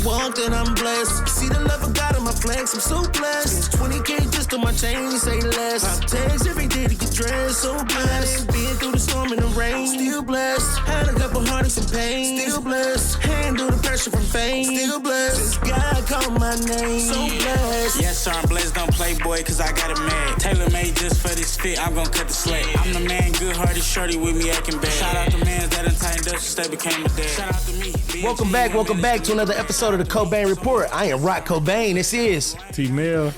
walk that I'm blessed. See the love of God in my flex, I'm so blessed. 20K just on my chain, say less. I text every day to get dressed, so blessed. Been through the storm and the rain, still blessed. Had a couple heartaches and pain, still blessed. Handle the pressure from fame, still blessed. Just God called my name, so blessed. Yes, sir, I'm blessed, don't play boy, cause I got it mad. Tailor made just for this fit, I'm gon' cut the slack. I'm the man, good hearted shorty with me acting bad. Shout out to mans that done tightened up since they became a dad. Shout out to me. Welcome back to another episode of the Cobain Report. I am Rock Cobain. This is Tramell.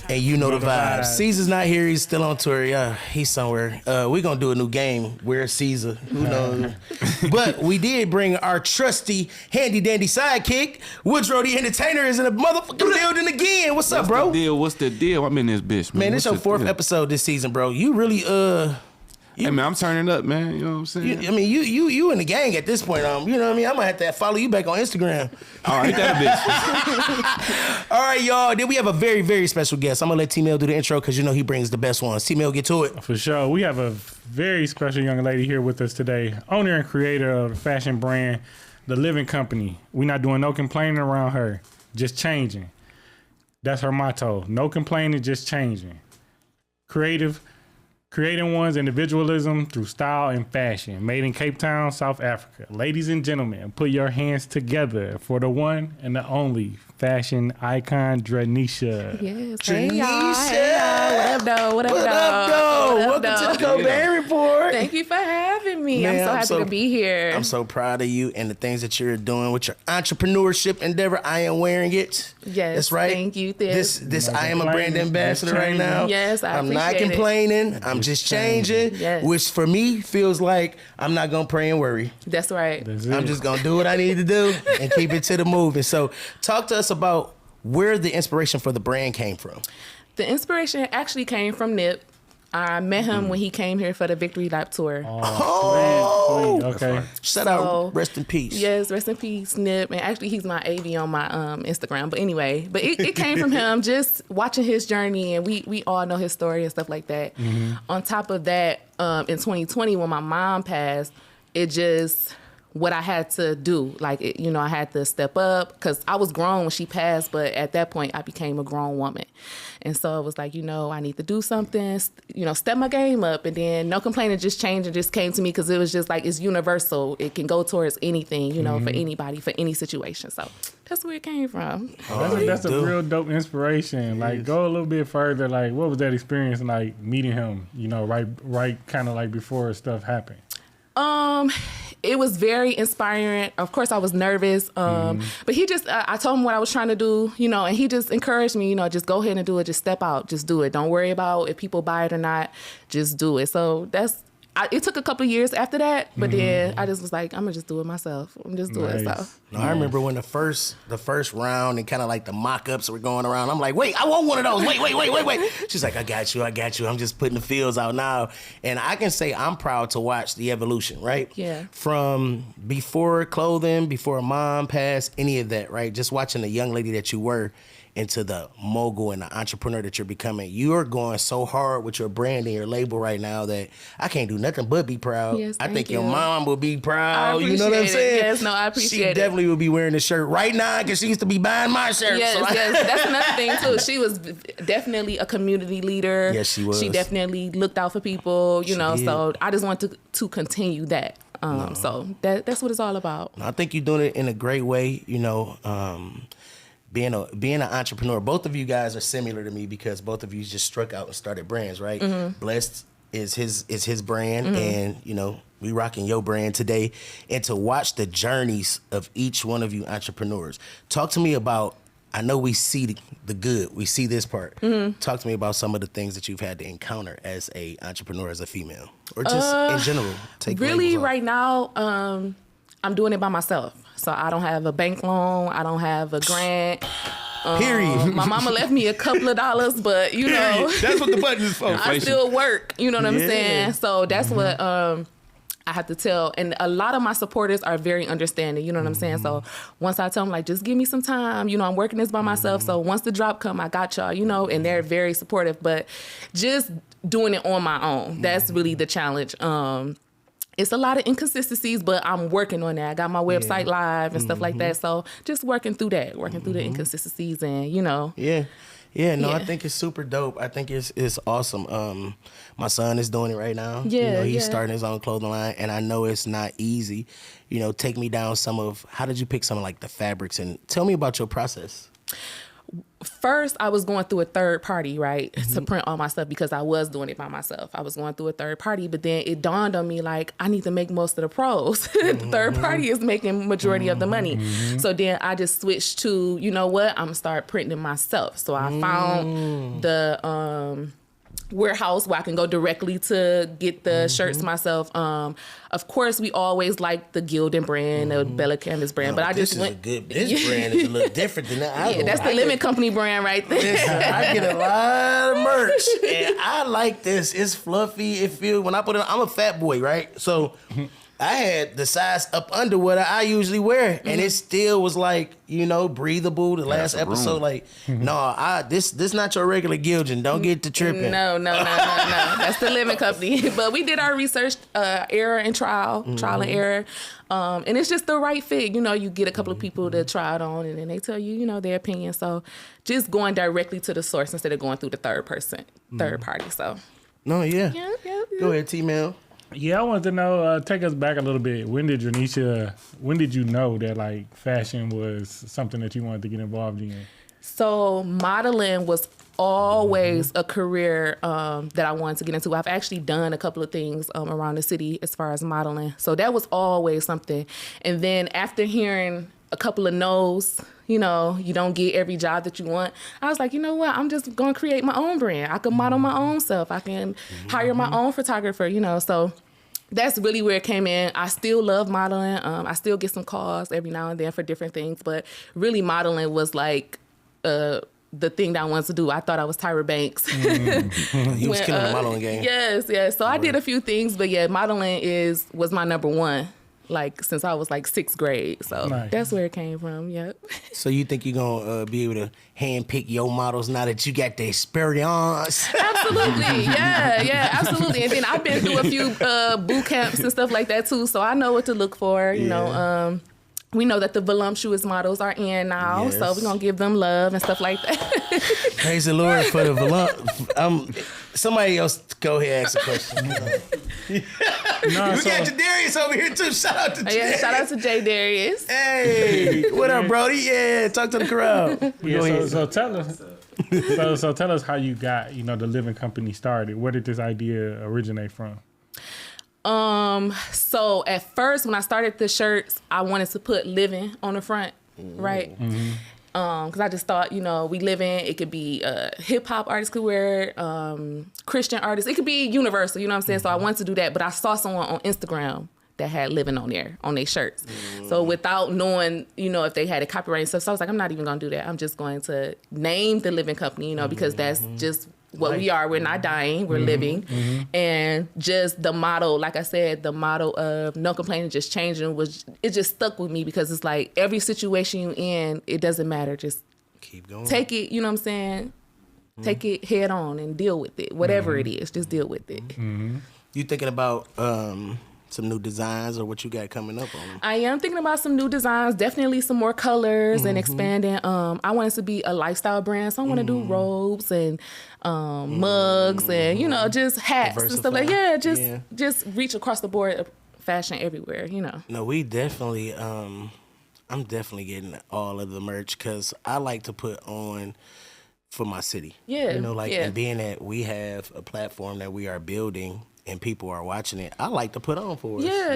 And you know the vibes. Caesar's not here. He's still on tour. Yeah, he's somewhere. We're going to do a new game. Where's Caesar? Who knows? But we did bring our trusty, handy-dandy sidekick. Woodrow the Entertainer is in the motherfucking building again. What's up, bro? What's the deal? I'm in this bitch, man. Man, this your fourth episode this season, bro. You really, hey, man, I'm turning up, man. You know what I'm saying? You in the gang at this point. You know what I mean? I'm going to have to follow you back on Instagram. All right, that bitch. All right, y'all. Then we have a very, very special guest. I'm going to let Tramell do the intro because you know he brings the best ones. Tramell, get to it. For sure. We have a very special young lady here with us today. Owner and creator of the fashion brand, The Living Company. We're not doing no complaining around her. Just changing. That's her motto. No complaining, just changing. Creating one's individualism through style and fashion. Made in Cape Town, South Africa. Ladies and gentlemen, put your hands together for the one and the only fashion icon, Dranessia. Yes. Dranessia. Hey, y'all. Hey, y'all. What up, Welcome to the Cobain Report. Thank you for having me. Man, I'm so happy to be here. I'm so proud of you and the things that you're doing with your entrepreneurship endeavor. I am wearing it. Yes. That's right. Thank you. This I am a brand ambassador right now. Yes, I'm not complaining. I'm just changing, yes. Which for me feels like I'm not going to pray and worry. That's right. I'm just going to do what I need to do and keep it to the moving. So talk to us about where the inspiration for the brand came from. The inspiration actually came from Nip. I met him when he came here for the Victory Lap tour. Oh, okay. Shout out, rest in peace. Yes, rest in peace, Nip. And actually, he's my AV on my Instagram. But anyway, it came from him just watching his journey, and we all know his story and stuff like that. Mm-hmm. On top of that, in 2020, when my mom passed, it just what I had to do. Like, I had to step up because I was grown when she passed, but at that point, I became a grown woman. And so it was like, I need to do something, step my game up. And then no complaining, just changing just came to me because it was just like, it's universal. It can go towards anything, for anybody, for any situation. So that's where it came from. That's a real dope inspiration. Like, go a little bit further. Like, what was that experience like meeting him, right kind of like before stuff happened? It was very inspiring. Of course, I was nervous, but he just, I told him what I was trying to do, and he just encouraged me, just go ahead and do it. Just step out. Just do it. Don't worry about if people buy it or not. Just do it. So it took a couple of years after that, but then I just was like, I'm going to just do it myself. I'm just doing it. So. No, I remember when the first round and kind of like the mock-ups were going around. I'm like, wait, I want one of those. Wait. She's like, I got you. I'm just putting the feels out now. And I can say I'm proud to watch the evolution, right? Yeah. From before clothing, before mom passed, any of that, right? Just watching the young lady that you were into the mogul and the entrepreneur that you're becoming. You're going so hard with your brand and your label right now that I can't do nothing but be proud. Yes, I think you. your mom will be proud. I appreciate You know what I'm saying? Yes, no, I appreciate it. She definitely will be wearing the shirt right now because she used to be buying my shirt. Yes, so yes. That's another thing, too. She was definitely a community leader. Yes, she was. She definitely looked out for people, She did. So I just want to continue that. No. So that's what it's all about. I think you're doing it in a great way, being an entrepreneur. Both of you guys are similar to me because both of you just struck out and started brands, right? Mm-hmm. Blessed is his brand, and we rocking your brand today. And to watch the journeys of each one of you entrepreneurs, talk to me about. I know we see the good, we see this part. Mm-hmm. Talk to me about some of the things that you've had to encounter as a entrepreneur, as a female, or just in general. Really, right now, I'm doing it by myself. So I don't have a bank loan. I don't have a grant. Period. My mama left me a couple of dollars, but that's what the button is for. I still work. You know what I'm saying? So that's what I have to tell. And a lot of my supporters are very understanding. You know what I'm saying? So once I tell them, like, just give me some time. I'm working this by myself. So once the drop come, I got y'all. And they're very supportive. But just doing it on my own, that's really the challenge. it's a lot of inconsistencies, but I'm working on that. I got my website live and stuff like that. So just working through that, through the inconsistencies and, you know. I think it's super dope. I think it's awesome. My son is doing it right now. He's starting his own clothing line, and I know it's not easy. Take me down how did you pick some of like the fabrics, and tell me about your process. First, I was going through a third party, right, to print all my stuff because I was doing it by myself. I was going through a third party, but then it dawned on me like I need to make most of the pros. The third party is making majority of the money. So then I just switched to, you know what, I'm gonna start printing myself. So I found the warehouse where I can go directly to get the shirts myself. Of course, we always like the Gildan brand, the Bella Canvas brand, but I just went. This brand is a little different than that. That's the Living Company brand right there. Listen, I get a lot of merch, and I like this. It's fluffy. It feels when I put it on, I'm a fat boy, right? So I had the size up under what I usually wear, and it still was like, breathable. The last episode, this not your regular Gildan. Don't get to tripping. No. That's the Living Company. But we did our research, error and trial and error. And it's just the right fit. You get a couple of people to try it on, and then they tell you, their opinion. So just going directly to the source instead of going through the third party. So. No, yeah. Go ahead, T-Mail. Yeah, I wanted to know, take us back a little bit. When did you know that like fashion was something that you wanted to get involved in? So modeling was always a career that I wanted to get into. I've actually done a couple of things around the city as far as modeling. So that was always something. And then after hearing a couple of no's, you don't get every job that you want, I was like, you know what? I'm just going to create my own brand. I can model my own self. I can hire my own photographer, So that's really where it came in. I still love modeling. I still get some calls every now and then for different things, but really modeling was like the thing that I wanted to do. I thought I was Tyra Banks. You was killing the modeling game. Yes. So I did a few things, but modeling was my number one. Like since I was like 6th grade. So That's where it came from. Yep. So you think you're going to be able to handpick your models now that you got the experience? Absolutely. Yeah, absolutely. And then I've been through a few boot camps and stuff like that too. So I know what to look for, we know that the voluptuous models are in now, so we're going to give them love and stuff like that. Praise the Lord for the voluptuous. Somebody else go ahead and ask a question. We got Jadarius over here too. Shout out to Jay. Yeah, shout out to Jay Darius. Hey, what up, Brody? Yeah, talk to the crowd. So tell us. So tell us how you got, the Living Company started. Where did this idea originate from? So at first when I started the shirts, I wanted to put living on the front, right? Because I just thought, we live in, it could be hip hop artists could wear it, Christian artists, it could be universal, you know what I'm saying? So I wanted to do that, but I saw someone on Instagram that had living on there, on their shirts. So without knowing, if they had a copyright and stuff, so I was like, I'm not even gonna do that. I'm just going to name the Living Company, because that's just what we are. We're not dying, we're living. And just the motto, like I said, the motto of no complaining, just changing, it just stuck with me because it's like every situation you're in, it doesn't matter. Just keep going. Take it, you know what I'm saying? Take it head on and deal with it. Whatever it is, just deal with it. You thinking about some new designs or what you got coming up on? I am thinking about some new designs, definitely some more colors and expanding. I want it to be a lifestyle brand, so I want to do robes and mugs and just hats and stuff like just reach across the board, fashion everywhere. No, we definitely. I'm definitely getting all of the merch because I like to put on for my city. Yeah, and being that we have a platform that we are building. And people are watching it. I like to put on for us. Yeah.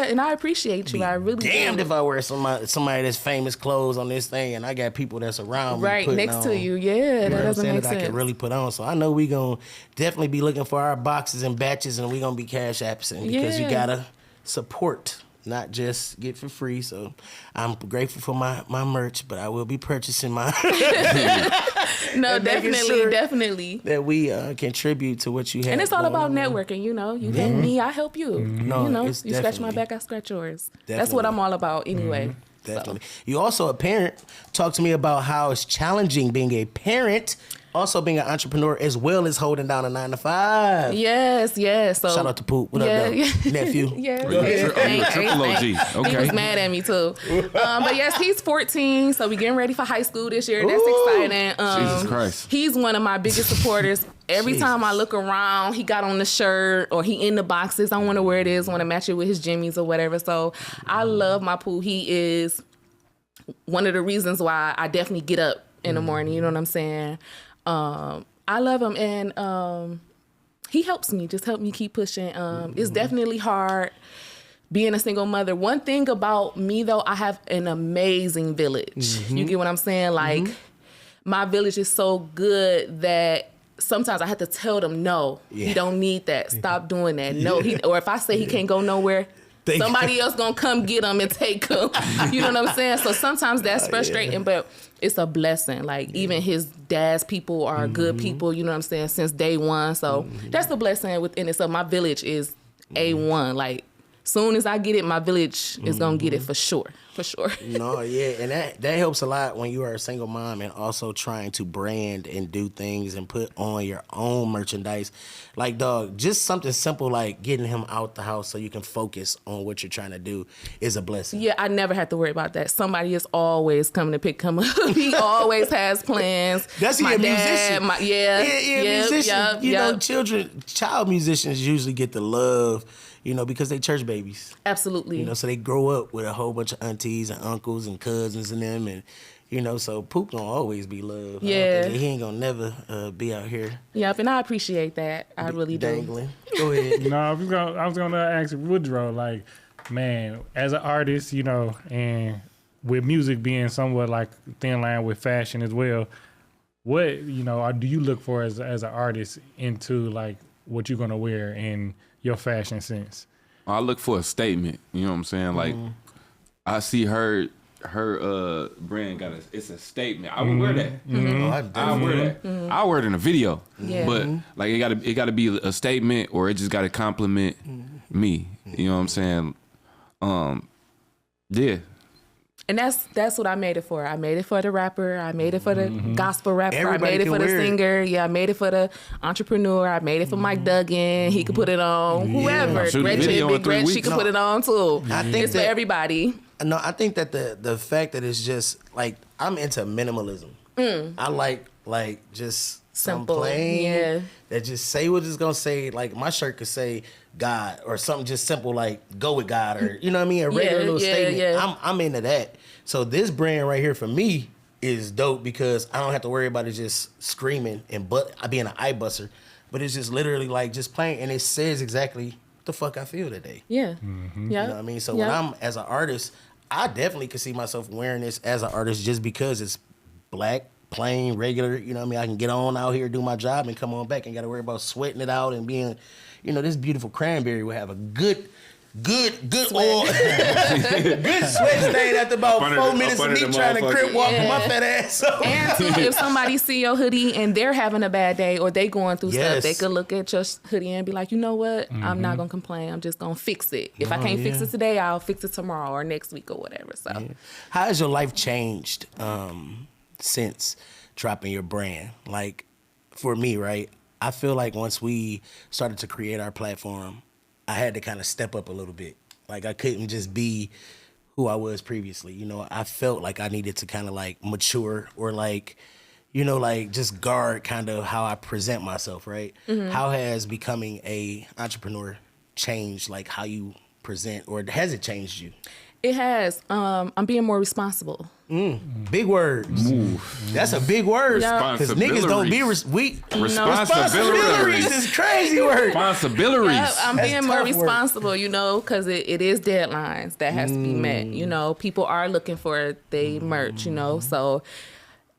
And I appreciate you. I really damned do. If I wear somebody that's famous clothes on this thing, and I got people that's around me right next on, to you. Yeah, that doesn't make sense. I can really put on. So I know we gonna definitely be looking for our boxes and batches, and we gonna be cash apping because you gotta support. Not just get for free. So I'm grateful for my merch, but I will be purchasing my. No, definitely. That we contribute to what you have. And it's all about networking, You help me, I help you. No, you scratch my back, I scratch yours. Definitely. That's what I'm all about anyway. Definitely. So. You also a parent. Talk to me about how it's challenging being a parent also being an entrepreneur as well as holding down a 9-to-5. Yes. So Shout out to Poop. What up, though? Nephew? Yeah. Oh, you're a triple OG. He Okay. was mad at me too. But yes, he's 14, so we getting ready for high school this year. That's exciting. Jesus Christ. He's one of my biggest supporters. Every Jesus. time I look around, he got on the shirt or he in the boxes. I wonder where it is, want to match it with his jimmies or whatever. So I love my Pooh. He is one of the reasons why I definitely get up in the morning. You know what I'm saying? I love him, and he helps me, just help me keep pushing. It's definitely hard being a single mother. One thing about me, though, I have an amazing village. You get what I'm saying? Like, my village is so good that sometimes I have to tell them, no, he don't need that. Stop doing that. No, or if I say he can't go nowhere, somebody else gonna come get him and take him. You know what I'm saying? So sometimes that's frustrating, but it's a blessing. Like, even his dad's people are good people, you know what I'm saying, since day one. So that's a blessing within itself. My village is A1. Like, soon as I get it, my village is gonna get it for sure. For sure. No, yeah, and that helps a lot when you are a single mom and also trying to brand and do things and put on your own merchandise. Like, dog, just something simple like getting him out the house so you can focus on what you're trying to do is a blessing. Yeah, I never have to worry about that. Somebody is always coming to pick him up. He always has plans. That's a musician. Musician. You know, child musicians usually get the love, you know, because they church babies. Absolutely. You know, so they grow up with a whole bunch of aunties and uncles and cousins and them, and you know, so Poop gonna always be loved. Yeah. He ain't gonna never be out here. Yep, and I appreciate that. I really dangling. do. Go ahead. No, I was gonna ask Woodrow, like, man, as an artist, you know, and with music being somewhat like thin line with fashion as well, what, you know, do you look for as an artist into like what you're gonna wear in your fashion sense? I look for a statement. You know what I'm saying? Like, I see her brand it's a statement. I would wear that. I wear that. I wear it in a video. Yeah. But like, it gotta be a statement, or it just gotta compliment me. You know what I'm saying? Yeah. And that's what I made it for. I made it for the rapper. I made it for the gospel rapper. Everybody I made it for the can wear it. singer. Yeah, I made it for the entrepreneur. I made it for Mike Duggan. He could put it on. Whoever. Shoot a Gretchen, video in Big 3 Gretch, she weeks. could put it on too. I think it's for that- everybody. No, I think that the fact that it's just like, I'm into minimalism. I like just Simple, some plain yeah. that just say what it's gonna say. Like, my shirt could say God or something just simple like go with God, or you know what I mean, a regular little statement. Yeah. I'm into that. So this brand right here for me is dope because I don't have to worry about it just screaming and being an eye buster, but it's just literally like just plain, and it says exactly what the fuck I feel today. Yeah. Yeah. You know what I mean? So when I'm as an artist, I definitely could see myself wearing this as an artist just because it's black, plain, regular. You know what I mean? I can get on out here, do my job, and come on back. Ain't got to worry about sweating it out and being, you know, this beautiful cranberry will have a good oil, good sweat stain after about 4 minutes of me trying to crip walk my fat ass. And too, if somebody see your hoodie and they're having a bad day or they going through stuff, they could look at your hoodie and be like, you know what? I'm not gonna complain. I'm just gonna fix it. If I can't fix it today, I'll fix it tomorrow or next week or whatever. So, how has your life changed since dropping your brand? Like, for me, right? I feel like once we started to create our platform, I had to kind of step up a little bit. Like, I couldn't just be who I was previously. You know, I felt like I needed to kind of like mature, or like, you know, like just guard kind of how I present myself, right? How has becoming a entrepreneur changed like how you present, or has it changed you? it has. I'm being more responsible. Big words. That's a big word. Because niggas don't be responsibilities is crazy word. Responsibilities. Yeah, I'm That's being more tough work. responsible, you know, because it is deadlines that has to be met. You know, people are looking for they merch, you know, so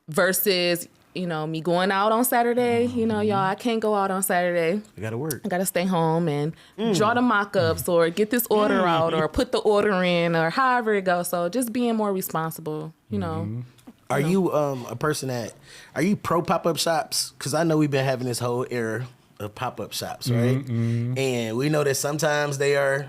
versus, you know, me going out on Saturday, you know, y'all, I can't go out on Saturday. You gotta work. I gotta stay home and draw the mock-ups or get this order out or put the order in or however it goes. So just being more responsible, you know. Are you a person that, are you pro pop-up shops? Because I know we've been having this whole era of pop-up shops, right? And we know that sometimes they are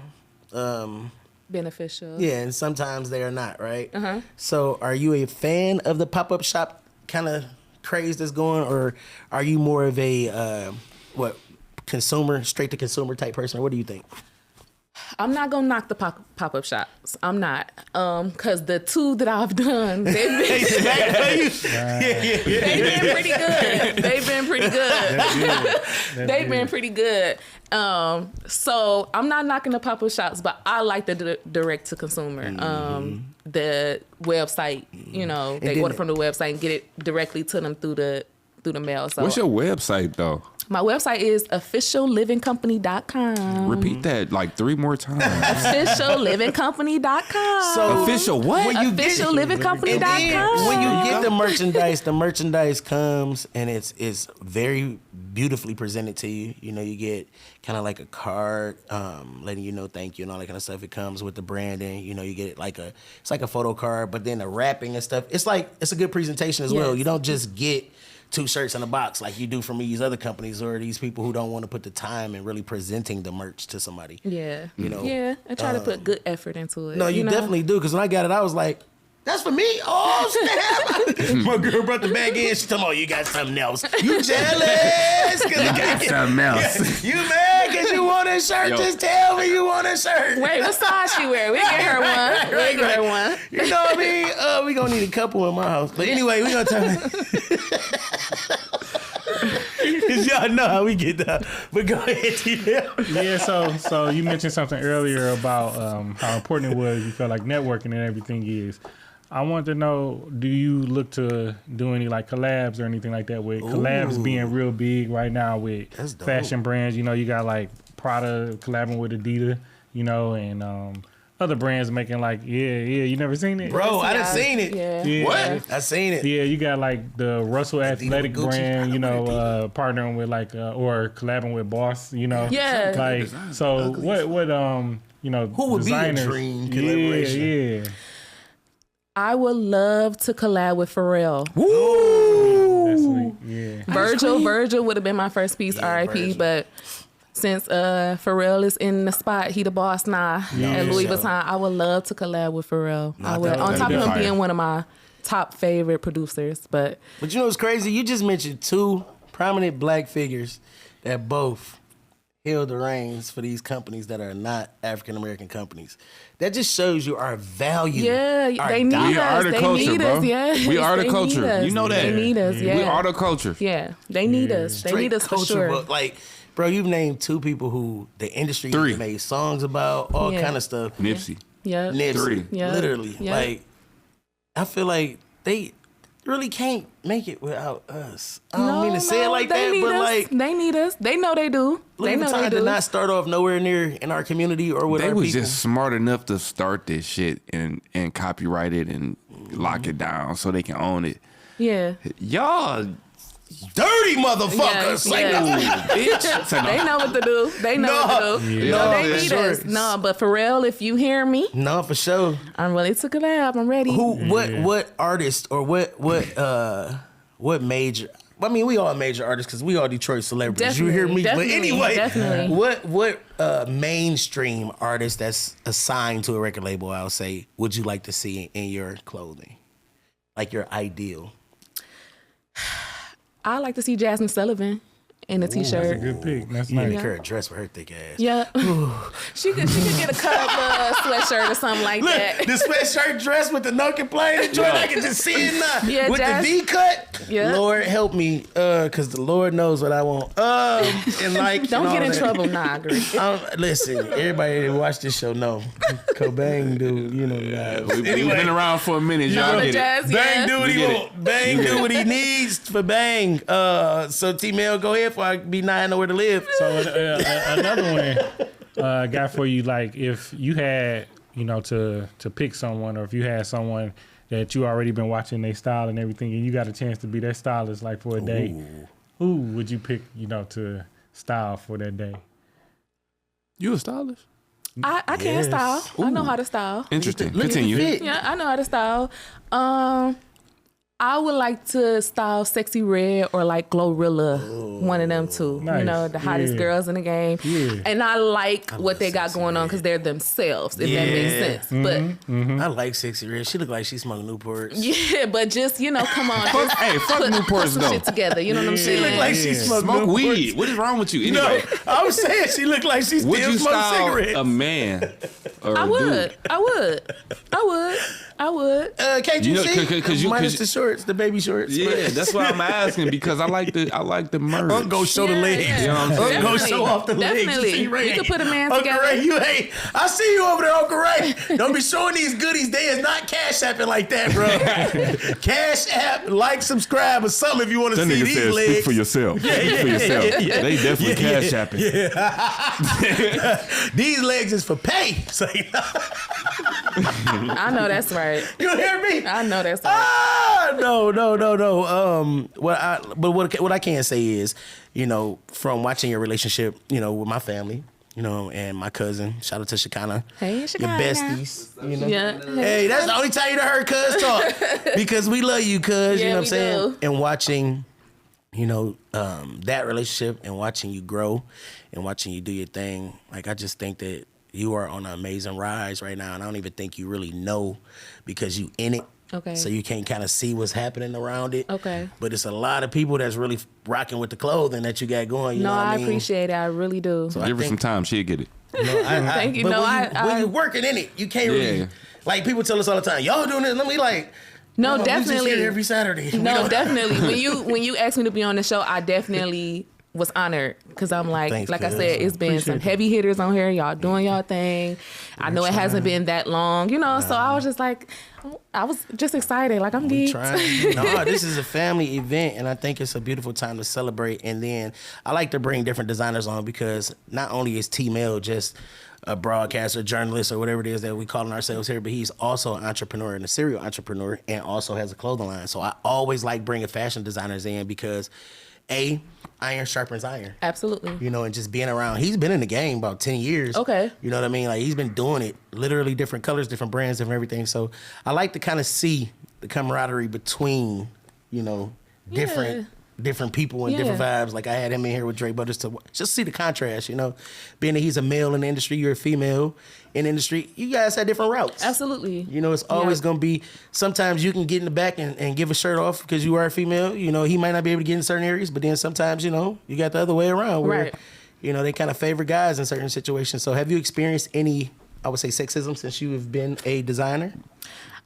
Beneficial. yeah, and sometimes they are not, right? So are you a fan of the pop-up shop kind of craze that's going, or are you more of a consumer, straight to consumer type person? Or what do you think? I'm not gonna knock the pop-up shops. I'm not, cause the 2 that I've done, they've been pretty good. They've been pretty good. They've been pretty good. So I'm not knocking the pop-up shops, but I like the direct to consumer. The website, they order from the website and get it directly to them through the mail. So what's your website though? My website is officiallivingcompany.com. Repeat that like 3 more times. Officiallivingcompany.com. So official what? Officiallivingcompany.com. When you get the merchandise comes and it's very beautifully presented to you. You get kind of like a card, letting you know thank you and all that kind of stuff. It comes with the branding. You get it it's like a photo card, but then the wrapping and stuff. It's a good presentation as well. You don't just get 2 shirts in a box like you do from these other companies or these people who don't want to put the time in really presenting the merch to somebody. Yeah. Yeah, I try to put good effort into it. No, you definitely do, because when I got it, I was like, that's for me? Oh, snap. My girl brought the bag in. She told me, you got something else. You jealous? You got something else. You mad because you want a shirt? Just tell me you want a shirt. Wait, what size she wear? We'll get her one. We'll get her one. You know what I mean? We going to need a couple in my house. But anyway, we going to talk. Because y'all know how we get down. But go ahead, T-Mail. Yeah, so you mentioned something earlier about how important it was, you felt like networking and everything is. I want to know, do you look to do any like collabs or anything like that, with collabs being real big right now with fashion brands? You got like Prada collabing with Adidas, and other brands making like, you never seen it? Bro, I done seen it. Yeah. What? I seen it. Yeah, you got like the Russell Athletic brand, partnering with like, or collabing with Boss, Yeah. Like, so what who would designers, be a dream collaboration? Yeah. I would love to collab with Pharrell. Woo! That's sweet. Yeah. Virgil would have been my first piece, RIP, Virgil. but since Pharrell is in the spot, he the boss now at Louis Vuitton, I would love to collab with Pharrell. I would, on top of him being one of my top favorite producers. But you know what's crazy? You just mentioned 2 prominent black figures that both held the reins for these companies that are not African American companies. That just shows you our value. yeah, they need We are us. the They culture, need bro. us. Yeah, We are the They culture. need us. You know that. They need us. Yeah, We are the culture. Yeah, they need us. They need us for culture, sure. but like, bro, you've named 2 people who the industry 3 made songs about, all kind of stuff. Nipsey. Yeah, Nipsey, 3 Yeah. literally. Yeah. Like, I feel like they really can't make it without us. I don't mean to say it like that, but like, they need us. They know they do. Louis They know they Vuitton do. did not start off nowhere near in our community or with They our was people. just smart enough to start this shit and copyright it and lock it down so they can own it. Yeah, Y'all dirty motherfuckers. bitch. So they know what to do. They know what to do. Yeah. No, they Yeah, need sure. us. No, but Pharrell, if you hear me, No, for sure. I'm ready to collab. I'm ready. What artist or what major? I mean, we all major artists because we all Detroit celebrities. Definitely, You hear me? But definitely, anyway, definitely. what mainstream artist that's assigned to a record label, I'll say, would you like to see in your clothing? Like your ideal? I like to see Jasmine Sullivan in a t-shirt. That's a good pick. That's You need nice. her a dress for her thick ass. Yeah, she could get a cut sweatshirt or something like Look, that. the sweatshirt dress with the no complaining joint, I can just see it now. Yeah, with Jazz. the V cut. Yeah. Lord help me, cause the Lord knows what I want. And like, Don't and get all in that. trouble, nah, agree. Listen, everybody that watch this show know Cobain dude, you know the guy. We've been around for a minute. Y'all the get it. Jazz, Bang do what We he get want. Bang do what he needs for Bang. So T-Mail, go ahead before I be nine nowhere to live. So another one I got for you, like if you had, to pick someone, or if you had someone that you already been watching their style and everything, and you got a chance to be their stylist like for a day, who would you pick, to style for that day? You a stylist? I can style. I know how to style. Interesting. Look at the Continue. fit. Yeah, I know how to style. I would like to style Sexy Red or like Glorilla, one of them two. Nice. You know, the hottest girls in the game. Yeah. And I like what they got going on because they're themselves, if that makes sense. But I like Sexy Red. She look like she's smoking Newports. yeah, but just, you know, come on. Fuck Newports put some though. shit together. You know what I'm saying? She look like she Smoke smoking weed. What is wrong with you? No, Anyway, I was saying she looked like she would still you smoking style cigarettes. a man or I a would. dude? I would. Can't You you, know, see? 'cause you- Minus the shorts, the baby shorts. Yeah, that's why I'm asking because I like the merch. Unc go show the legs. Yeah. You know what I'm saying? Unc go show off the legs. Definitely. See, Ray, We could put a man Uncle together. Ray, I see you over there, Uncle Ray. Don't be showing these goodies. They is not cash apping like that, bro. Cash app, like, subscribe, or something if you want to That see nigga these said, legs. speak for yourself. Speak for yourself. They definitely cash apping. These legs is for pay. So, I know that's right. you hear me? I know that's right. Ah, no. What I can say is, you know, from watching your relationship, you know, with my family, you know, and my cousin. Shout out to Shekinah. Hey, Your Shekinah. besties. You know? Yeah. Hey, that's the only time you done heard cuz talk. Because we love you, cuz. You Yeah, know what I'm we saying? do. And watching, you know, that relationship and watching you grow and watching you do your thing. Like, I just think that you are on an amazing rise right now. And I don't even think you really know because you in it. Okay. So you can't kind of see what's happening around it. Okay. But it's a lot of people that's really rocking with the clothing that you got going. You No, know what I I mean? appreciate it. I really do. So I Give her think- some time, she'll get it. No, Thank you. But No, when you're working in it, you can't Yeah. really. Like, people tell us all the time, y'all doing this. Let me like. No, we just definitely. here every Saturday. We No, don't- definitely. When you asked me to be on the show, I definitely was honored because I'm like, Thanks, like I cuz. said, it's been some heavy hitters on here. Y'all doing y'all thing. I know it hasn't been that long, you know. So I was just like, I was just excited. Like I'm geeked. Trying. No, this is a family event, and I think it's a beautiful time to celebrate. And then I like to bring different designers on because not only is Tramell just a broadcaster, journalist, or whatever it is that we calling ourselves here, but he's also an entrepreneur and a serial entrepreneur, and also has a clothing line. So I always like bringing fashion designers in because, A, iron sharpens iron. Absolutely. You know, and just being around. He's been in the game about 10 years. Okay. You know what I mean? Like, he's been doing it, literally different colors, different brands, different everything. So I like to kind of see the camaraderie between, you know, different people and different vibes. Like, I had him in here with Dre Butters to just see the contrast, you know. Being that he's a male in the industry, you're a female in the industry, you guys had different routes. Absolutely. You know, it's always going to be, sometimes you can get in the back and give a shirt off because you are a female. You know, he might not be able to get in certain areas, but then sometimes, you know, you got the other way around where, Right. you know, they kind of favor guys in certain situations. So have you experienced any, I would say, sexism since you have been a designer?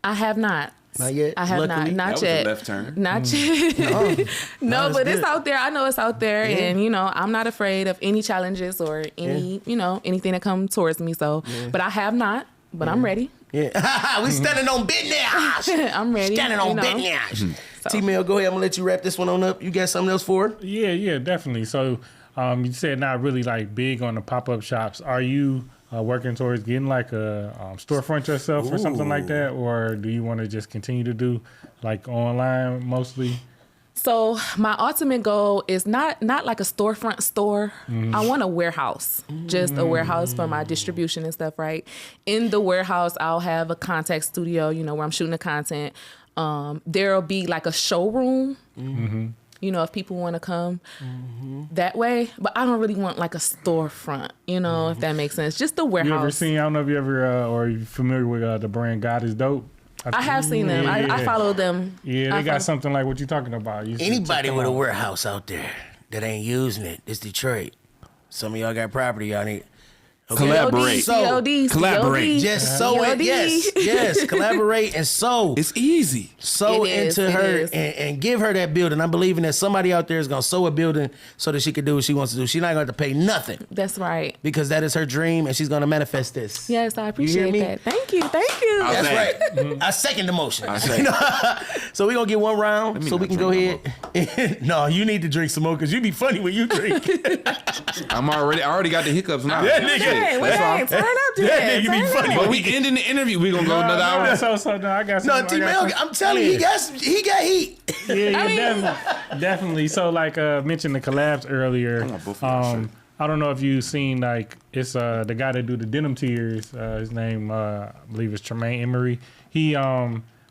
I have not. Not yet? I have Luckily? not. Not That was a yet. left turn. Not yet. No, it's but it's good. out there. I know it's out there, and you know, I'm not afraid of any challenges or any, you know, anything that comes towards me. So, but I have not. But I'm ready. Yeah. We standing on business. I'm ready. Standing you on know. business. T-Mail, go ahead. I'm going to let you wrap this one on up. You got something else for her? Yeah, definitely. So you said not really like big on the pop-up shops. Are you working towards getting like a storefront yourself or something like that? Or do you want to just continue to do like online mostly? So my ultimate goal is not like a storefront store. I want a warehouse, just a warehouse for my distribution and stuff, right? In the warehouse, I'll have a contact studio, you know, where I'm shooting the content. There'll be like a showroom, you know, if people want to come that way. But I don't really want like a storefront, you know, if that makes sense. Just the warehouse. You ever seen, I don't know if you ever, or you familiar with the brand God is Dope? I have seen them. I follow them. Yeah, I they got follow- something like what you're talking about. You should check Anybody them with a out. warehouse out there that ain't using it, it's Detroit. Some of y'all got property y'all need. Collaborate. COD, Collaborate. Just sow it. COD. Yes. Collaborate and sow. It's easy. Sow It is, into it her is. and give her that building. I'm believing that somebody out there is going to sow a building so that she can do what she wants to do. She's not going to have to pay nothing That's right. because that is her dream and she's going to manifest this. Yes, I appreciate me? that. Thank you. Thank you. I- That's Say. right. I second the motion. I say. You know? So we're going to get one round me so we not can go drink ahead. No, you need to drink some more because you be funny when you drink. I already got the hiccups now. Yeah, nigga. Hey, That's hey, all. turn up to That that. nigga be Turn up. funny. But we ending the interview. We gonna go another hour. No, I got No, some. T-Mail, I'm telling you, he got heat. Yeah, definitely. So, like mentioned the collabs earlier. want both of y'all shirts. I don't know if you've seen like it's the guy that do the denim tiers. His name I believe is Tremaine Emery. He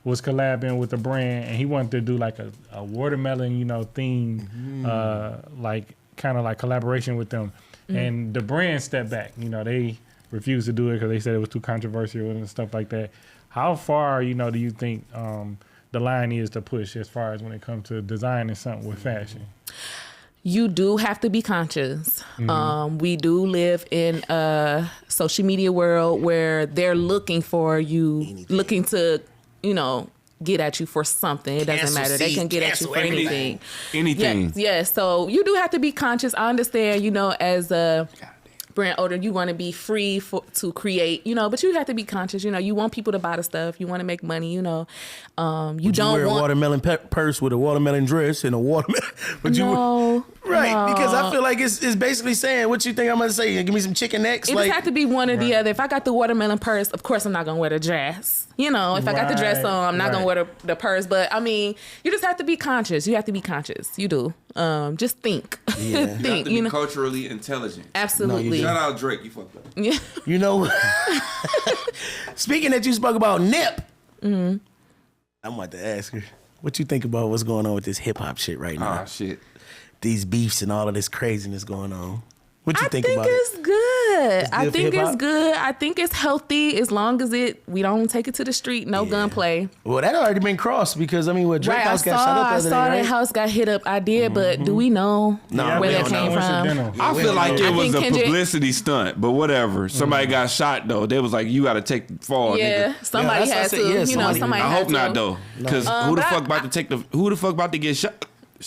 was collabing with a brand, and he wanted to do like a watermelon, theme, like kind of like collaboration with them. And the brand stepped back. They refused to do it because they said it was too controversial and stuff like that. How far, do you think the line is to push as far as when it comes to designing something with fashion? You do have to be conscious. We do live in a social media world where they're looking for you, looking to, get at you for something. It doesn't matter. They can get at you for anything. Anything. Yes. So you do have to be conscious. I understand, as a brand owner, you want to be free to create, but you have to be conscious. You want people to buy the stuff. You want to make money, you don't wear a watermelon purse with a watermelon dress and a watermelon. Because I feel like it's basically saying, what you think I'm going to say? Give me some chicken necks? It just have to be one or the other. If I got the watermelon purse, of course I'm not going to wear the dress. If I got the dress on, I'm not going to wear the purse. But, you just have to be conscious. You have to be conscious. You do. Just think. Yeah. Think. You have to be culturally intelligent. Absolutely. Shout out Drake. You fucked up. Yeah. Speaking that you spoke about Nip, I'm about to ask her, what you think about what's going on with this hip-hop shit right now? Oh, shit. These beefs and all of this craziness going on. What you think about it? It's good. I think it's good. I think it's healthy as long as we don't take it to the street. No gunplay. Well, that already been crossed because what Drake house got shut up. I saw that house got hit up. I did, but do we know where that came from? I feel like it was a publicity stunt, but whatever. Somebody got shot though. They was like, you got to take the fall. Yeah, nigga. somebody had to. Somebody. I hope not though, because who the fuck about to get shot?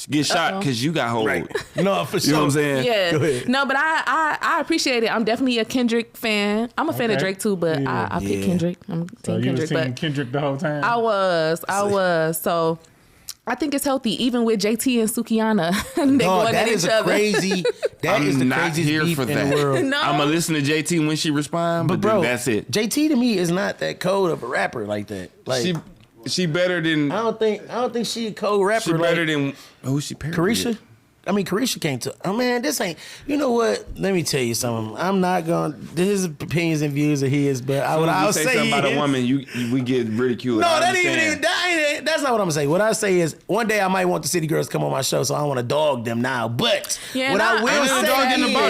Get shot because you got hold. Right. No, for sure. You know what I'm saying? Yeah. No, but I appreciate it. I'm definitely a Kendrick fan. I'm a fan of Drake too, but I pick Kendrick. I'm team Kendrick. You was team Kendrick the whole time? I was. So I think it's healthy, even with JT and Sukihana. They going at each other. That is the craziest beef in the world. No. I'm gonna listen to JT when she responds, but bro, that's it. JT to me is not that cold of a rapper like that. Like she better than. I don't think she a cold rapper. She better than who's she paired Carisha? with? Carisha came to. Oh man, this ain't. You know what? Let me tell you something. I'm not going. His opinions and views are his, but I'll say something about a woman, we get ridiculed. No, that's not what I'm saying. What I say is, one day I might want the City Girls to come on my show, so I don't want to dog them now. But I will say,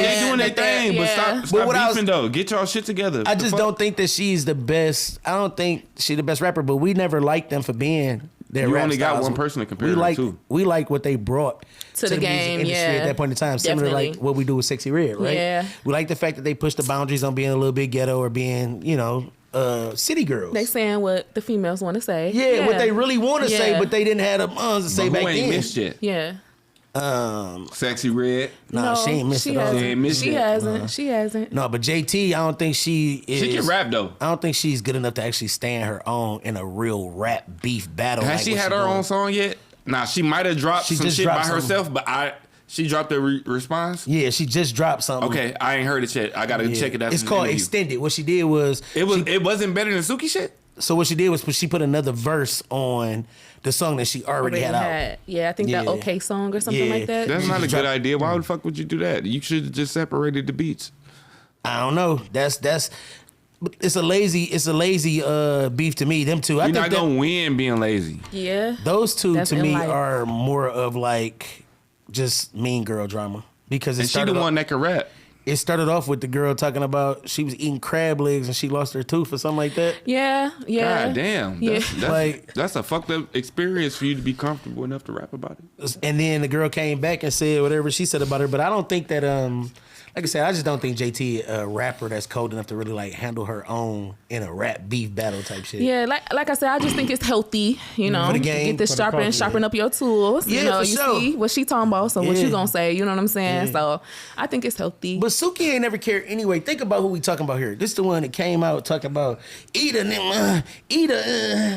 they doing their thing. But stop beefing though. Get y'all shit together. I just don't think that she's the best. I don't think she's the best rapper, but we never liked them for being. You only got one person to compare to. We like what they brought to the game, music industry at that point in time. Similar to like what we do with Sexy Red, right? Yeah. We like the fact that they push the boundaries on being a little bit ghetto or being, city girls. They saying what the females want to say. Yeah, what they really want to say, but they didn't have the to say back then. Who ain't missed yet? Yeah. Sexy Red. No, she ain't missed it all. She hasn't. No, but JT, I don't think she is. She can rap though. I don't think she's good enough to actually stand her own in a real rap beef battle. Has she had her own song yet? Nah, she might have dropped some shit by herself, but she dropped a response. Yeah, she just dropped something. Okay, I ain't heard it yet. I gotta check it out. It's called Extended. What she did was it wasn't better than Suki shit. So what she did was she put another verse on the song that she already had out. Yeah, I think that OK song or something like that. That's not a good idea. Why the fuck would you do that? You should have just separated the beats. I don't know. It's a lazy beef to me. Them two. You're not gonna win being lazy. Yeah. Those two to me are more of like just mean girl drama because she the one that can rap. It started off with the girl talking about she was eating crab legs and she lost her tooth or something like that. Yeah. God damn. Yeah. That's a fucked up experience for you to be comfortable enough to rap about it. And then the girl came back and said whatever she said about her, but I don't think that like I said, I just don't think JT a rapper that's cold enough to really like handle her own in a rap beef battle type shit. Yeah, like I said, I just think it's healthy, for the game, get this sharpen up your tools. Yeah, you see what she talking about, so what you gonna say, you know what I'm saying? Yeah. So I think it's healthy. But Suki ain't never cared anyway. Think about who we talking about here. This the one that came out talking about Ida.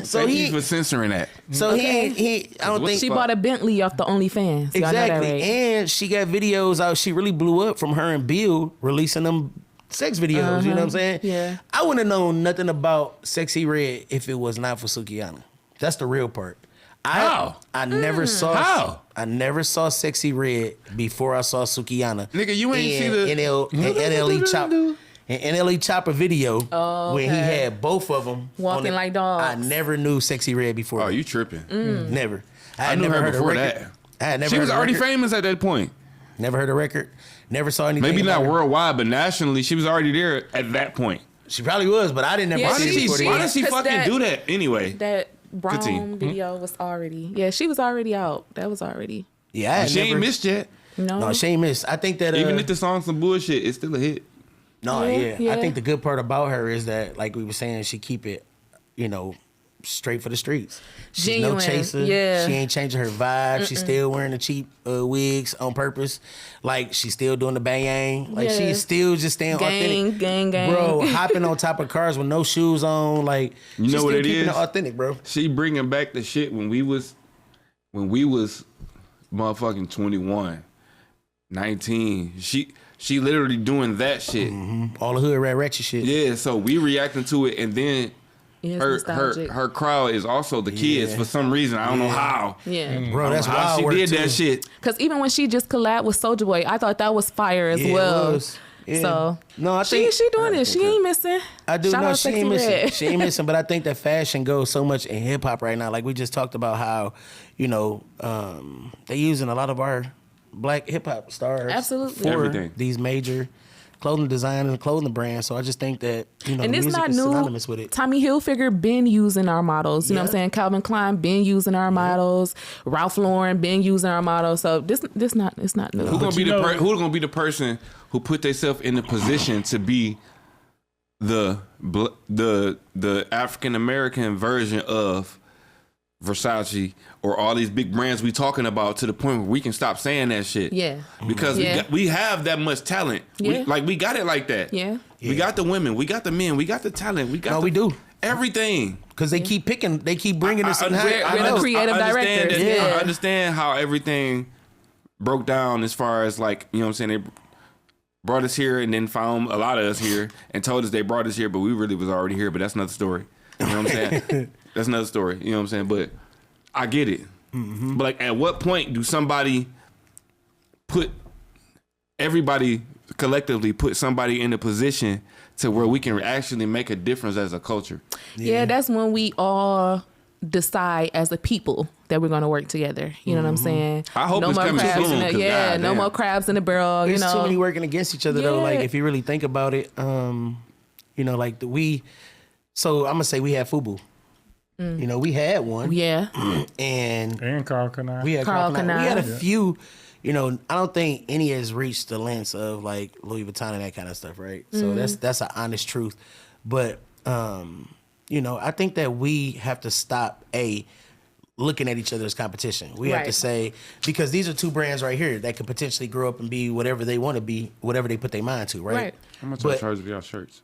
So thank you for censoring that. So he I don't think she bought a Bentley off the OnlyFans. Exactly, right? And she got videos out. She really blew up from her and Bill releasing them sex videos. You know what I'm saying? Yeah. I wouldn't have known nothing about Sexy Red if it was not for Sukihana. That's the real part. How? I never saw. How? I never saw Sexy Red before I saw Sukihana. Nigga, you ain't see the NLE chop. in NLE Chopper video when he had both of them walking like dogs. I never knew Sexy Red before. Oh, you tripping? Never. I knew her before that. I had never. She was heard already record. famous at that point. Never heard a record. Never saw anything. Maybe not about her. worldwide, but nationally, she was already there at that point. She probably was, but I didn't ever Yeah, see it before. Why did she 'Cause fucking do that anyway? That Brown Continue. video was already. Yeah, she was already out. That was already. Yeah, I had She never, ain't missed yet. No, No, she ain't missed. I think that Even if the song's some bullshit, it's still a hit. no, Yeah, yeah. I think the good part about her is that, like we were saying, she keep it, straight for the streets. She's Genuine, no chaser. yeah. She ain't changing her vibe. She's still wearing the cheap wigs on purpose. Like, she's still doing the bang. Like, Yeah. she's still just staying authentic. gang. Bro, hopping on top of cars with no shoes on. Like, You she's know what still it keeping is? it authentic, bro. She bringing back the shit when we was motherfucking 21, 19. She literally doing that shit. All the hood rat ratchet shit. Yeah, so we reacting to it, and then It's her nostalgic. her crowd is also the kids for some reason. I don't know how. Yeah. Bro, that's how wild she work did too. that shit. Because even when she just collabed with Soulja Boy, I thought that was fire as Yeah, it well. was. Yeah. So No, I think she doing it. She ain't missing. I do Shout know out she Sexy ain't missing. Red. She ain't missing, but I think that fashion goes so much in hip hop right now. Like we just talked about how, they using a lot of our black hip hop stars Absolutely. for Everything. these major clothing designers and clothing brands. So I just think that And the it's music not is new. synonymous with it. Tommy Hilfiger been using our models. You know what I'm Yeah. saying? Calvin Klein been using our models. Ralph Lauren been using our models. So this not it's not new. Who gonna be you know- who gonna be the person who put themselves in the position to be the African American version of Versace or all these big brands we talking about, to the point where we can stop saying that shit? Yeah. Because Yeah. we have that much talent. Yeah. We got it like that. Yeah. We got the women, we got the men, we got the talent, we got No, we do. everything. Because they keep bringing us in We're the creative understand directors, that- yeah. I understand how everything broke down as far as, like, you know what I'm saying, they brought us here and then found a lot of us here and told us they brought us here, but we really was already here. But that's another story. You know what I'm saying? That's another story. You know what I'm saying? But I get it. But like, at what point do everybody collectively put somebody in a position to where we can actually make a difference as a culture? Yeah, that's when we all decide as a people that we're gonna work together. You know what I'm saying? I hope no it's more coming crabs soon, in the, 'cause yeah, no goddamn. more crabs in the barrel. There's you know, too many working against each other though. Like Yeah. if you really think about it, so I'm gonna say we had FUBU. We had one. yeah, And Carl Kanai. we had Carl Carl Kanai. We had a Kanai. few. I don't think any has reached the lengths of like Louis Vuitton and that kind of stuff, right? So that's an honest truth. But I think that we have to stop looking at each other as competition. We have to Right. say, because these are two brands right here that could potentially grow up and be whatever they want to be, whatever they put their mind to, right? Right. How much But- I charge for y'all shirts?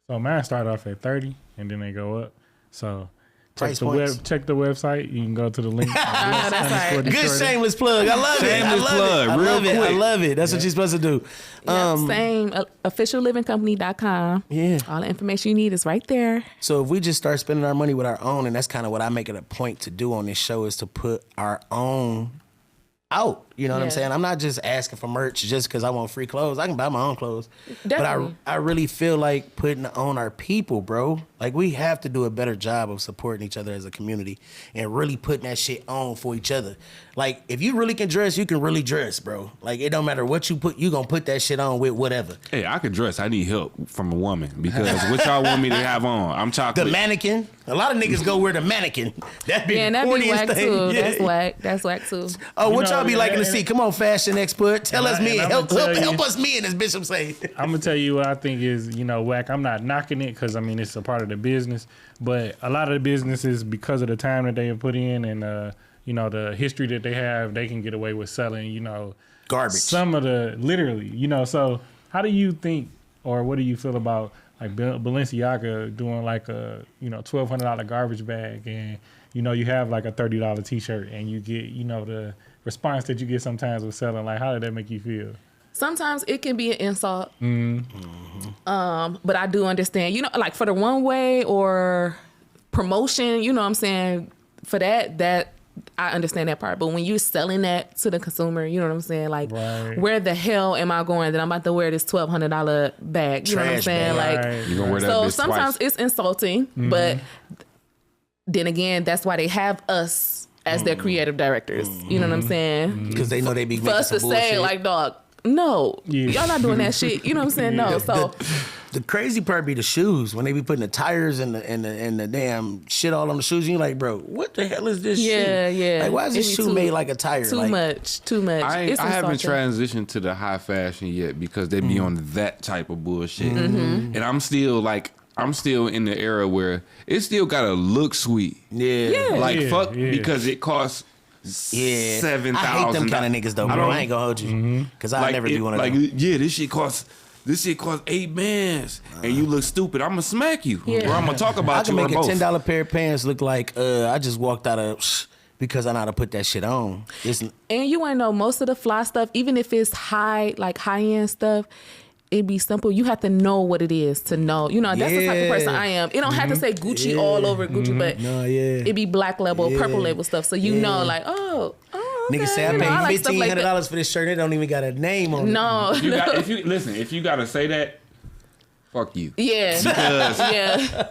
So mine start off at 30 and then they go up. So Price points. check the website. You can go to the link. that's right. Good shameless plug. I love it. I Shameless love plug, it. I real love it. I quick. love it. That's what you're supposed to do. Same. Officiallivingcompany.com. Yeah. All the information you need is right there. So if we just start spending our money with our own, and that's kind of what I make it a point to do on this show, is to put our own out. You know what I'm Yeah. saying? I'm not just asking for merch just because I want free clothes. I can buy my own clothes. Definitely. But I really feel like putting on our people, bro. Like we have to do a better job of supporting each other as a community and really putting that shit on for each other. Like if you really can dress, you can really dress, bro. Like it don't matter what you put, you gonna put that shit on with whatever. Hey, I could dress. I need help from a woman because what y'all want me to have on? I'm The chocolate. mannequin. A lot of niggas go wear the mannequin. That'd be Yeah, and the that'd be corniest whack thing. too. Yeah. That's whack. That's whack too. Oh, what know, y'all be liking to and- see? Come on, fashion expert. Tell us and me. I'ma Help tell you- us me and this bishop say. I'm gonna tell you what I think is, whack. I'm not knocking it because it's a part of the business, but a lot of the businesses, because of the time that they have put in and the history that they have, they can get away with selling Garbage. some of the literally. So how do you think, or what do you feel about like Balenciaga doing like a $1,200 garbage bag, and you have like a $30 T-shirt, and you get the response that you get sometimes with selling? Like, how did that make you feel? Sometimes it can be an insult. But I do understand, like for the one way or promotion, what I'm saying, for that I understand that part. But when you're selling that to the consumer, you know what I'm saying? Like, where the hell am I going that I'm about to wear this $1,200 bag? You know what I'm saying? Like, you gonna wear that so bitch sometimes twice. it's insulting, but then again, that's why they have us as their creative directors. You know what I'm saying? Because they know they be For making us some to bullshit. say, like, dog, no, y'all not doing that shit. You know what I'm saying? No. So The crazy part be the shoes when they be putting the tires and the damn shit all on the shoes. And you're like, bro, what the hell is this shoe? yeah. Like, why is this It be shoe made like a tire? Too like, much. I It's haven't insulting. transitioned to the high fashion yet because they be on that type of bullshit, and I'm still in the era where it still gotta look sweet. Yeah. Like fuck yeah. because it costs Yeah. $7,000. I hate them kind of niggas though, bro. I ain't gonna hold you. Because I never be one of them. Yeah, this shit costs $8 bands, and you look stupid. I'm gonna smack you, or I'm gonna talk I about can you or make a both. $10 pair of pants look like I just walked out of because I know how to put that shit on. And you wanna know most of the fly stuff, even if it's high end stuff, it be simple. You have to know what it is to know. You know, that's the type of person I am. It don't have to say Gucci all over Gucci, but it be black label, purple label stuff. So you know, like, oh, okay. Niggas say I You know, paid like stuff like that. $1,500 for this shirt. It don't even got a name on it. No. If you gotta say that, fuck you. Yeah. Because Yeah.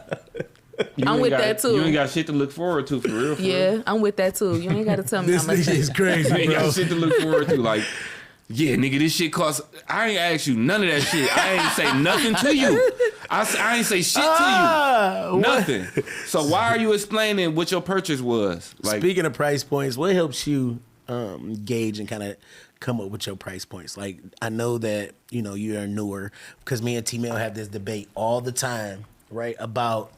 you I'm ain't with got- that too. You ain't got shit to look forward to for real. For real. Yeah, I'm with that too. You ain't got to tell me how much. is You crazy, ain't got shit to look forward to. Like, yeah, nigga, this shit costs. I ain't ask you none of that shit. I ain't say nothing to you. I ain't say shit to you. Nothing. So why are you explaining what your purchase was? Like, Speaking of price points, what helps you gauge and kind of come up with your price points? Like, I know that, you know, you're newer because me and Tramell have this debate all the time, right? About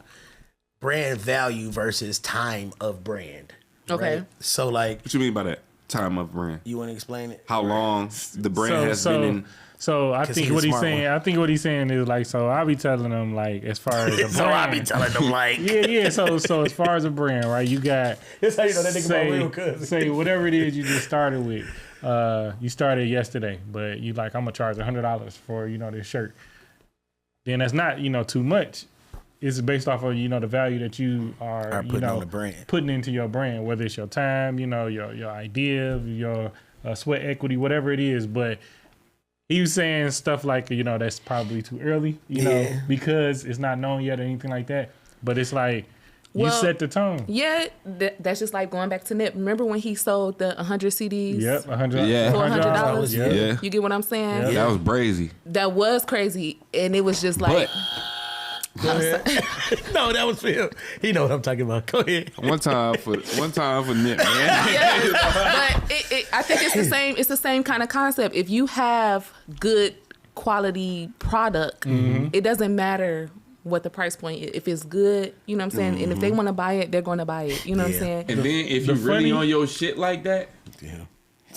brand value versus time of brand. Okay. Right? So, like, what you mean by that? Time of brand. you want to explain it? How long the brand has been in? So I 'Cause think he's a what he's smart saying. one. I think what he's saying is like. So I'll be telling them like as far as a So I be brand. telling them, like, Yeah. So as far as a brand, right? You got that's how you know that nigga my real cousin. say whatever it is you just started with. You started yesterday, but you like I'm gonna charge $100 for this shirt. Then that's not too much. It's based off of the value that you are putting on the brand. putting into your brand, whether it's your time, your idea, your sweat equity, whatever it is. But he was saying stuff like that's probably too early, Yeah. because it's not known yet or anything like that. But it's like you Well, set the tone. Yeah, that's just like going back to Nip. Remember when he sold the 100 CDs? Yep, $100. Yeah. For $100? Yep. Yeah. You get what I'm saying? That was brazy. That was crazy. And it was just like, No, that was for him. He know what I'm talking about. Go ahead. One time for Nip, man. but I think it's the same kind of concept. If you have good quality product, it doesn't matter what the price point is. If it's good, you know what I'm saying? And if they want to buy it, they're going to buy it. You know what I'm saying? And then if you really on your shit like that,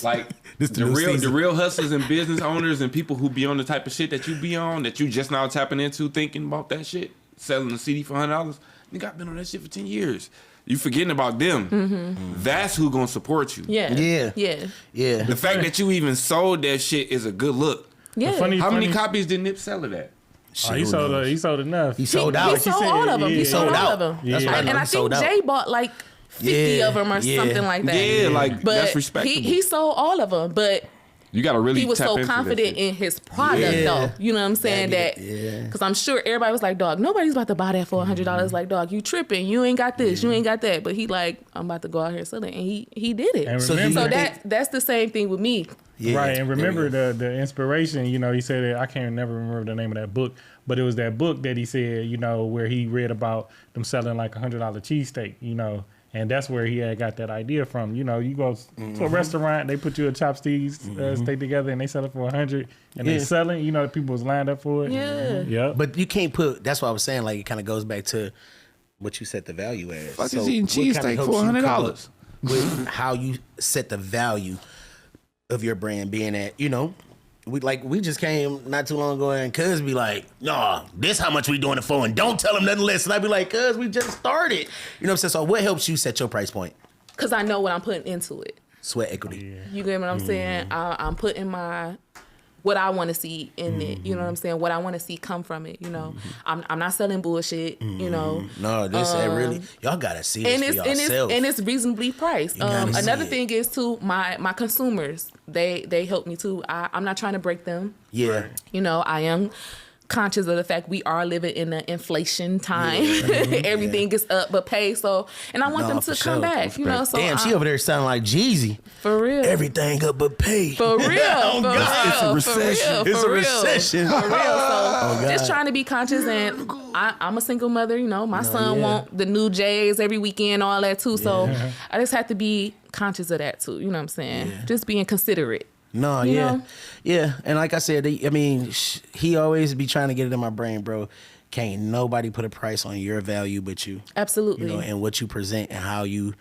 like This the the new real season. hustlers and business owners and people who be on the type of shit that you be on, that you just now tapping into, thinking about that shit, selling a CD for $100. Nigga, I've been on that shit for 10 years. You forgetting about them. That's who gonna support you. Yeah. Yeah. The fact that you even sold that shit is a good look. Yeah. How many copies did Nip sell of that? He sold enough. He sold out. He sold all of them. He sold all of them. That's what I know. And I He sold think out. Jay bought like 50 of them or something like that. Yeah, like But that's respectable. he sold all of them, but you gotta really he was tap so into that confident shit. in his product, though. You know what I'm saying? Because I'm sure everybody was like, dog, nobody's about to buy that for $100. Like, dog, you tripping. You ain't got this. You ain't got that. But he like, I'm about to go out here and sell it. And he did it. And So remember- that's the same thing with me. Yeah. Right, and remember There we the inspiration, he said that, I can't never remember the name of that book, but it was that book that he said, where he read about them selling like $100 cheesesteak, and that's where he had got that idea from. You go to a restaurant, they put you a chopsticks steak together and they sell it for $100 and they selling, people was lined up for it. Yeah. Yep. But you can't put. That's what I was saying. Like, it kind of goes back to what you set the value as. Fuck is eating what kinda cheesesteak helps for you come $100? up with how you set the value of your brand, being at we just came not too long ago and cuz be like, nah, this how much we doing it for, and don't tell them nothing less. And I be like, cuz we just started. You know what I'm saying? So what helps you set your price point? Because I know what I'm putting into it. Sweat equity. You get what I'm saying? I'm putting what I want to see in it. You know what I'm saying? What I want to see come from it. You know, I'm not selling bullshit. You know, No, this ain't really. Y'all gotta see this for yourself. and it's reasonably priced. gotta see Another it. thing is too, my consumers, they help me too. I'm not trying to break them. Yeah. You know, I am conscious of the fact we are living in an inflation time. Everything is up but pay. So, and I want them to come back. You know, so Damn, she over there sounding like Jeezy. for real. Everything up but pay. For real. Oh, for God. real, It's a recession. For It's a real, recession. For real. So God. just trying to be conscious, and I'm a single mother, you know. My son want the new J's every weekend, all that too. So I just have to be conscious of that too. You know what I'm saying? Just being considerate. No, You yeah. know? Yeah. And like I said, I mean, he always be trying to get it in my brain, bro. Can't nobody put a price on your value but you. Absolutely. You know, and what you present and how you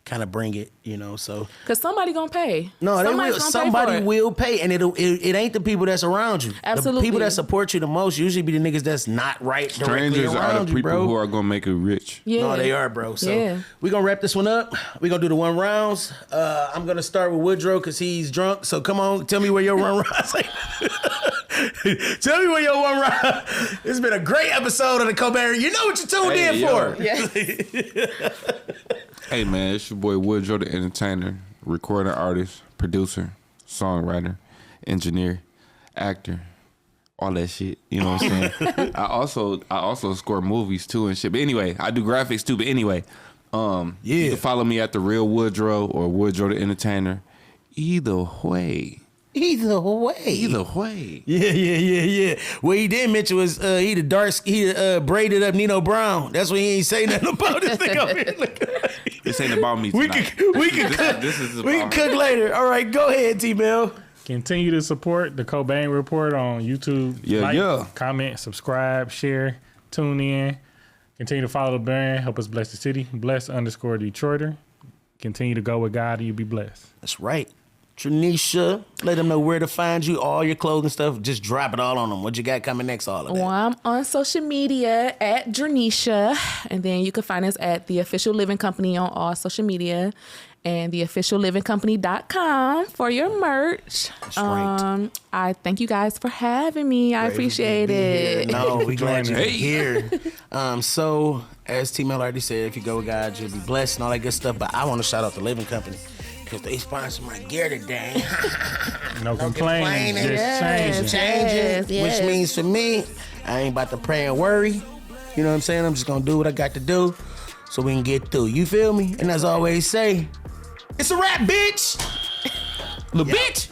kind of bring it, you know, so. Because somebody gonna pay. No, they Somebody's will. gonna Somebody pay for it. will pay, and it ain't the people that's around you. Absolutely. The people that support you the most usually be the niggas that's not right directly Strangers are around the you, people bro. who are gonna make you rich. Yeah. No, they are, bro. So Yeah. we gonna wrap this one up. We gonna do the 1 rounds. I'm gonna start with Woodrow because he's drunk. So come on, tell me where your 1 rounds. Tell me where your 1 round. It's been a great episode of the Cobain. You know what you tuned in yo. for. Yeah. Hey man, it's your boy Woodrow the entertainer, recording artist, producer, songwriter, engineer, actor, all that shit. You know what I'm saying? I also score movies too and shit. But anyway, I do graphics too. But anyway, you can follow me at The Real Woodrow or Woodrow the Entertainer. Either way. Either way. Yeah. What he did mention was he braided up Nino Brown. That's what he ain't say nothing about this thing up here. This ain't about me tonight. We can cook. This is We can about cook later. All right, go ahead, T-Bell. Continue to support the Cobain Report on YouTube. Yeah. Comment, subscribe, share, tune in. Continue to follow the brand. Help us bless the city. Bless_Detroiter. Continue to go with God and you'll be blessed. That's right. Dranessia, let them know where to find you, all your clothing stuff. Just drop it all on them. What you got coming next, all of that. Well, I'm on social media at Dranessia, and then you can find us at The Official Living Company on all social media, and theofficiallivingcompany.com for your merch. That's right. I thank you guys for having me. I appreciate it. No, we glad you're Hey. here. So, as T-Mel already said, if you go with God, you'll be blessed and all that good stuff. But I want to shout out the Living Company because they sponsor my gear today. No complaining. complaining. Just changing. Changing, which means for me, I ain't about to pray and worry. You know what I'm saying? I'm just going to do what I got to do so we can get through. You feel me? And as I always say, it's a wrap, bitch. Little bitch.